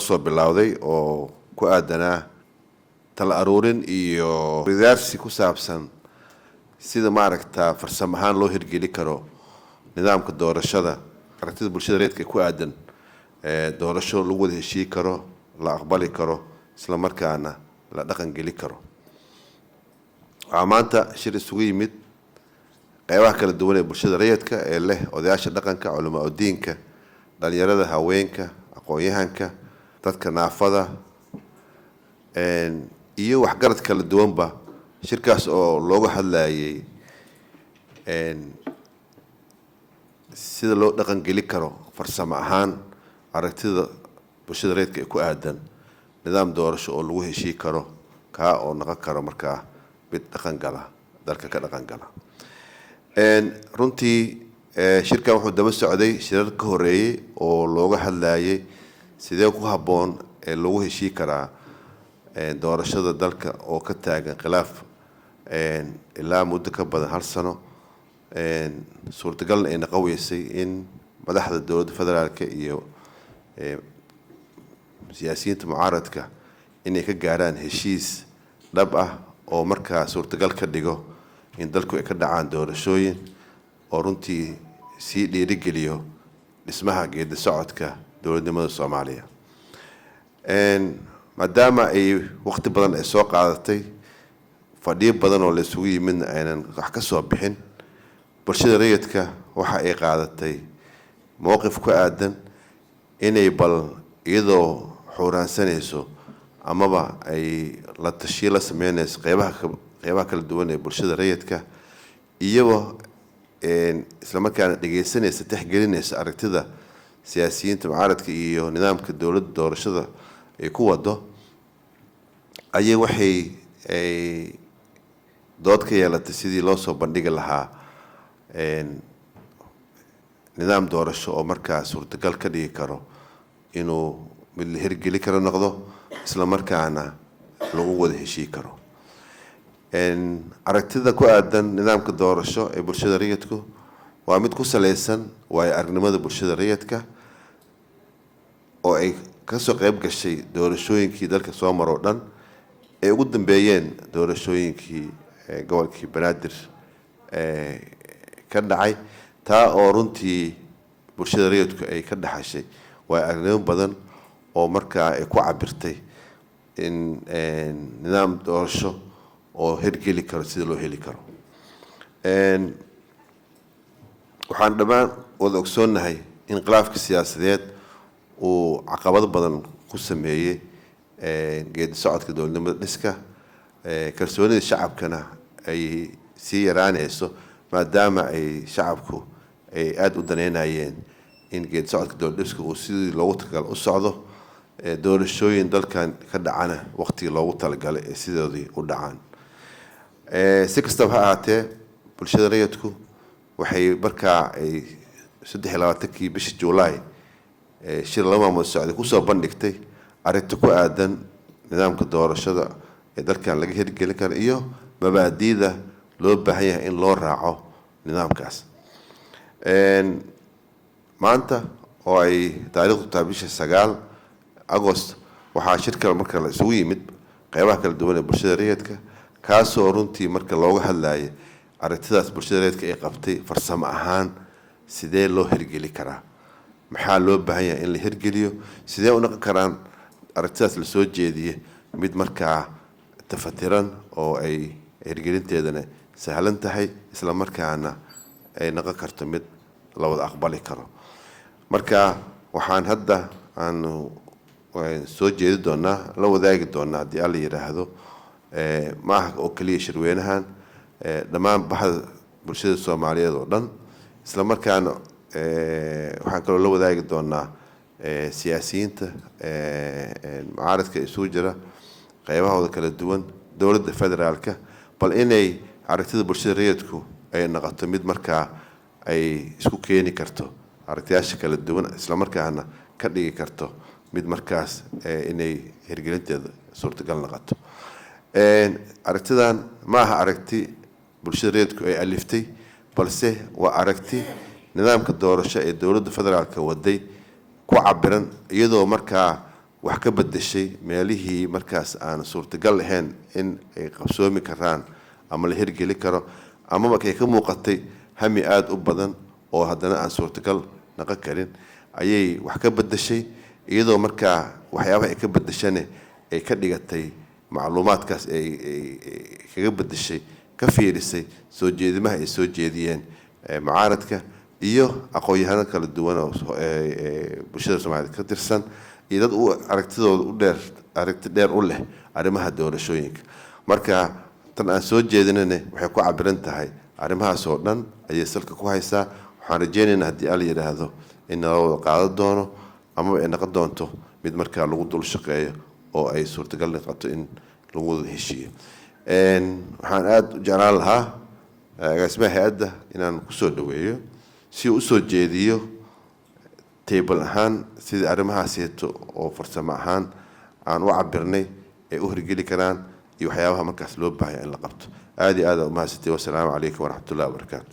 soo bilowday oo ku aadanaa tala aruurin iyo ridaarsi ku saabsan sida maaragta farsamo ahaan loo hirgeli karo nidaamka doorashada aragtida bulshada reedka ku aadan doorasho lagu wada heshii karo la aqbali karo isla markaana la dhaqan geli karo maanta shir isugu yimid qaybaha kala duwan ee bulshada reedka ee leh odayaasha dhaqanka culamaa diinka dhalinyarada haweenka aqoon-yahanka dadka naafada iyo waxgarad kala duwanba shirkaas oo looga hadlayay sida loo dhaqan geli karo farsamo ahaan aragtida bulshada reedka ee ku aadan nidaam doorasho oo lagu heshii karo ka oo noqon karo markaa mid dhaqan gala dalka ka dhaqan gala runtii shirkan wuxuu daba socday shirar ka horeeyay oo looga hadlayay sidee ku habboon ee lagu heshii karaa doorashada dalka oo ka taagan khilaaf ilaa muddo ka badan 1 sano suurtagalna ay noqonaysay in madaxda dowladda federaalka iyo siyaasiyiinta mucaaradka inay ka gaaraan heshiis dhab ah oo markaa suurtagal ka dhigo in dalku ay ka dhacaan doorashooyin oo runtii sii dhiirigeliyo dhismaha geedi socodka dowladnimada Soomaaliya maadaama ay waqti badan ay soo qaadatay fadhiyo badan oo la isugu yimid aynan wax ka soo bixin bulshada reedka waxa ay qaadatay mowqif ku aadan inay bal iyadoo xuuraansanayso amaba ay la tashiil sameynayso qaybaha kala duwan ee bulshada reedka iyagoo isla markaana dhageysanaysa tixgelinaysa aragtida siyaasiyiinta mucaaradka iyo nidaamka dowladda doorashada ay ku wado ayay waxay dood ka yeelatay sidii loo soo bandhigi lahaa nidaam doorasho oo markaa suurtagal ka dhigi karo inuu mid la hirgeli karo noqdo isla markaana lagu wada heshii karo aragtida ku aadan nidaamka doorasho ee bulshada reedku waa mid ku saleysan waayo aragnimada bulshada reedka oo ay ka soo qayb gashay doorashooyinkii dalka soo maro dhan ay ugu dambeeyeen doorashooyinkii gobolkii Banaadir ka dhacay taa oo runtii bulshada reedku ay ka dhaxashay waa aragnimo badan oo markaa ay ku cabirtay in nidaam doorasho oo hirgeli karo sida loo heli karo waxaan dhammaan wada ogsoonahay in khilaafka siyaasadeed uu caqabado badan ku sameeyay geedi socodka dowladnimada dhiska kalsoonida shacabkana ay sii yaraanayso maadaama ay shacabku ay aad u daneynayeen in geedi socodka dowladda dhiska uu sidii loogu talagalay u socdo doorashooyin dalkan ka dhacana waqtigii loogu talagalay ee sidoodii u dhacaan si kastaba ha ahaatee bulshada reedku waxay markaa ay 23 bishii Juulaay shir lama maamul socday ku soo bandhigtay arrinta ku aadan nidaamka doorashada ee dalkan laga hirgelin karo iyo mabaadiida loo baahan yahay in loo raaco nidaamkaas maanta oo ay taariikhdu tahay bisha 9 Agost waxaa shirka marka la isugu yimid qaybaha kala duwan ee bulshada reedka kaasoo runtii marka looga hadlayay aragtidaas bulshada reedka ay qabtay farsamo ahaan sidee loo hirgeli karaa maxaa loo baahan yahay in la hirgeliyo sidee u noqon karaan aragtidaas la soo jeediyay mid markaa tafatiran oo ay hirgelinteedana sahlan tahay isla markaana ay noqon karto mid la wada aqbali karo marka waxaan hadda aanu soo jeedi doonaa la wadaagi doonaa haddii alla yiraahdo maaha oo kaliya shirweynahan dhammaan baxda bulshada Soomaaliyeed oo dhan isla markaana waxaan kaloo la wadaagi doonaa siyaasiyiinta mucaaradka isugu jira qaybahooda kala duwan dowladda federaalka bal inay aragtida bulshada reedku ay noqoto mid markaa ay isku keeni karto aragtiyaasha kala duwan isla markaana ka dhigi karto mid markaas inay hirgelinteeda suurtagal noqoto aragtidan maaha aragti bulshada reedku ay aliftay balse waa aragti nidaamka doorasho ee dowladda federaalka waday ku cabiran iyadoo markaa wax ka bedeshay meelihii markaas aan suurtagal ahayn in ay qabsoomi karaan ama la hirgeli karo ama markay ka muuqatay hami aad u badan oo haddana aan suurtagal noqon karin ayay wax ka bedeshay iyadoo markaa waxyaabaha ay ka bedeshane ay ka dhigatay macluumaadkaas ay kaga bedeshay ka fiirisay soo jeedimaha ay soo jeediyeen mucaaradka iyo aqoon-yahano kala duwan oo bulshada Soomaaliyeed ka tirsan iyo dad u aragtidooda u dheer aragti dheer u leh arrimaha doorashooyinka marka tan aan soo jeedinayna waxay ku cabiran tahay arrimahaas oo dhan ayay salka ku haysaa waxaan rajeynaynaa haddii alla yidhaahdo in nala wada qaadan doono ama ay noqon doonto mid markaa lagu dul shaqeeyo oo ay suurtagal noqoto in lagu wada heshiiyo waxaan aad u jeclaan lahaa agaasimaha hay-adda inaan kusoo dhaweeyo si uu usoo jeediyo table ahaan sidii arrimahaasieeto oo farsamo ahaan aan u cabirnay ay u hirgeli karaan iyo waxyaabaha markaas loo baahaya in la qabto aad iyo aad umahadsantihiin wassalaamu calaykum waraxmatullahi wabarakaatu